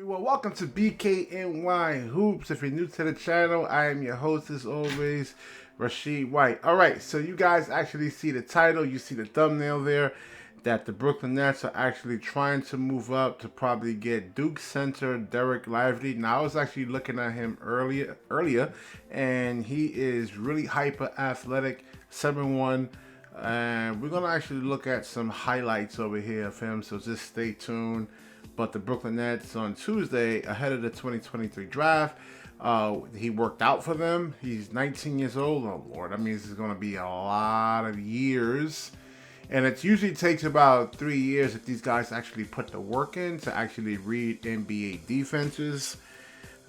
everyone, welcome to BKNY Hoops. If you're new to the channel, I am your host as always, Rashid White. Alright, so you guys actually see the title, you see the thumbnail there, that the Brooklyn Nets are actually trying to move up to probably get Duke center Derrick Livley. Now I was actually looking at him earlier, and he is really hyper athletic, 7'1". And we're going to actually look at some highlights over here of him, so just stay tuned. But the Brooklyn Nets on Tuesday, ahead of the 2023 draft, he worked out for them. He's 19 years old. Oh, Lord, that means it's going to be a lot of years. And it usually takes about 3 years if these guys actually put the work in to actually read NBA defenses.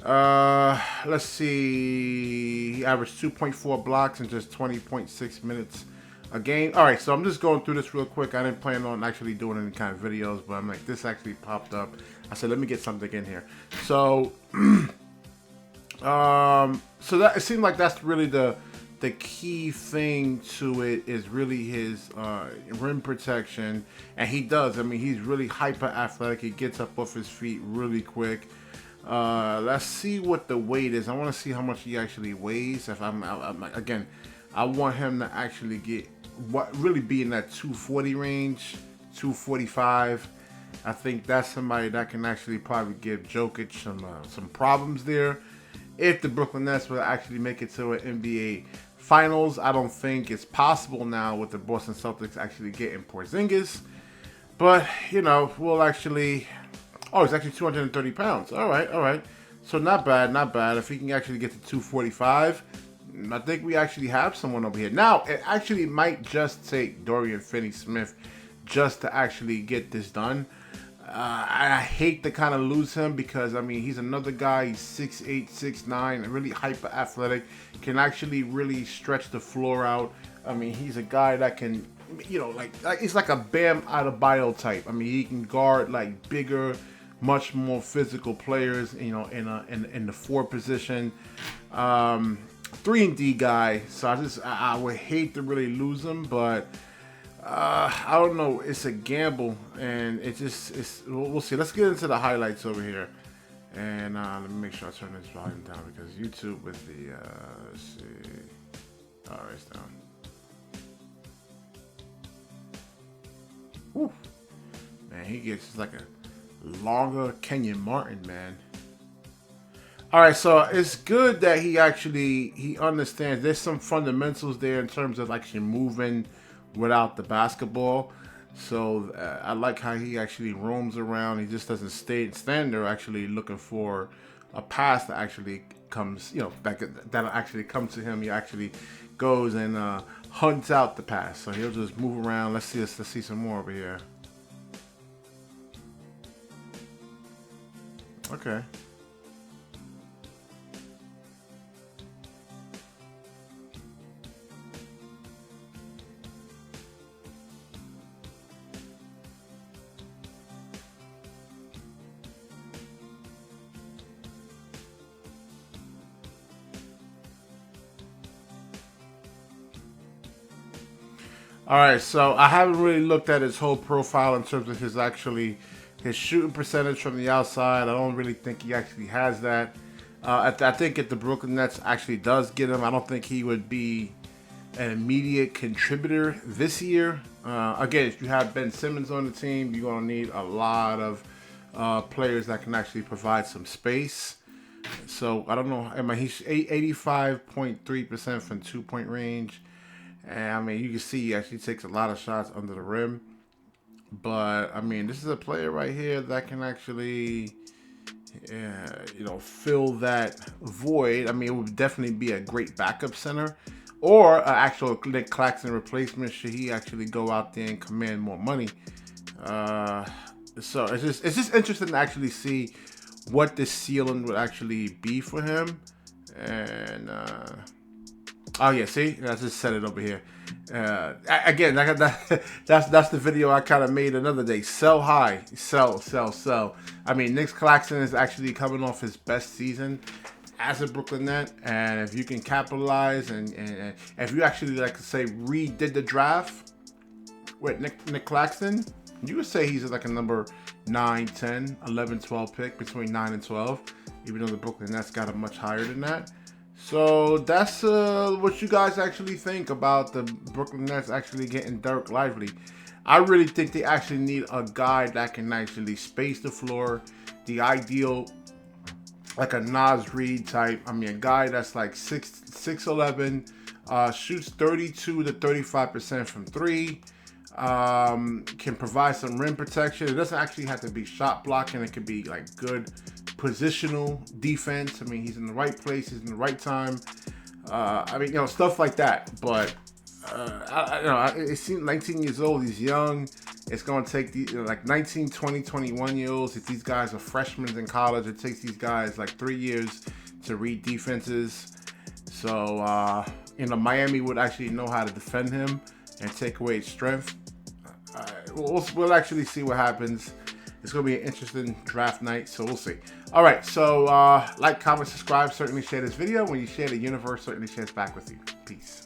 Let's see. He averaged 2.4 blocks in just 20.6 minutes a game. All right, so I'm just going through this real quick. I didn't plan on actually doing any kind of videos, but I'm like, this actually popped up. I said, let me get something in here. So, so that it seemed like that's really the key thing to it is really his rim protection, and he does. I mean, he's really hyper athletic. He gets up off his feet really quick. Let's see what the weight is. I want to see how much he actually weighs. If I'm again, I want him to actually get really be in that 240 range, 245. I think that's somebody that can actually probably give Jokic some problems there. If the Brooklyn Nets will actually make it to an NBA Finals, I don't think it's possible now with the Boston Celtics actually getting Porzingis. But, you know, we'll actually... Oh, he's actually 230 pounds. All right. So not bad. If he can actually get to 245, I think we actually have someone over here. Now, it actually might just take Dorian Finney-Smith just to actually get this done. I hate to kind of lose him because, I mean, he's another guy. He's 6'8", 6'9", really hyper athletic, can actually really stretch the floor out. I mean, he's a guy that can, you know, like he's like a Bam Adebayo type. I mean, he can guard like bigger, much more physical players, you know, in the 4 position. 3-and-D guy, so I would hate to really lose him, but I don't know. It's a gamble, and we'll see. Let's get into the highlights over here, and let me make sure I turn this volume down because YouTube with the let's see. All right, it's down. Woo. Man, he gets like a longer Kenyon Martin, man. All right, so it's good that he understands. There's some fundamentals there in terms of actually moving without the basketball. So I like how he actually roams around. He just doesn't stand there actually looking for a pass that actually comes, you know, that'll actually come to him. He actually goes and hunts out the pass. So he'll just move around. Let's see some more over here. Okay. All right, so I haven't really looked at his whole profile in terms of his shooting percentage from the outside. I don't really think he actually has that. I think if the Brooklyn Nets actually does get him, I don't think he would be an immediate contributor this year. Again, if you have Ben Simmons on the team, you're going to need a lot of players that can actually provide some space. So I don't know. I mean, he's 85.3% from 2-point range. And I mean, you can see he actually takes a lot of shots under the rim. But I mean, this is a player right here that can actually, you know, fill that void. I mean, it would definitely be a great backup center or an actual Nick Claxton replacement should he actually go out there and command more money. So it's just interesting to actually see what the ceiling would actually be for him. And oh yeah, see, I just set it over here. Again, that's the video I kind of made another day. Sell high, sell. I mean, Nick Claxton is actually coming off his best season as a Brooklyn Net, and if you can capitalize and if you actually, like to say, redid the draft with Nick Claxton, You would say he's like a number 9, 10, 11, 12 pick, between 9 and 12, even though the Brooklyn Nets got him much higher than that. So that's what you guys actually think about the Brooklyn Nets actually getting Derrick Lively. I really think they actually need a guy that can actually space the floor, the ideal, like a Nas Reed type. I mean, a guy that's like 6'11", shoots 32 to 35% from three, can provide some rim protection. It doesn't actually have to be shot blocking. It could be like good positional defense. I mean, he's in the right place, he's in the right time. I mean, stuff like that. But it seems 19 years old, he's young. It's going to take like 19, 20, 21 year olds. If these guys are freshmen in college, it takes these guys like 3 years to read defenses. So, Miami would actually know how to defend him and take away his strength. We'll actually see what happens. It's going to be an interesting draft night, so we'll see. All right, so like, comment, subscribe, certainly share this video. When you share, the universe certainly shares back with you. Peace.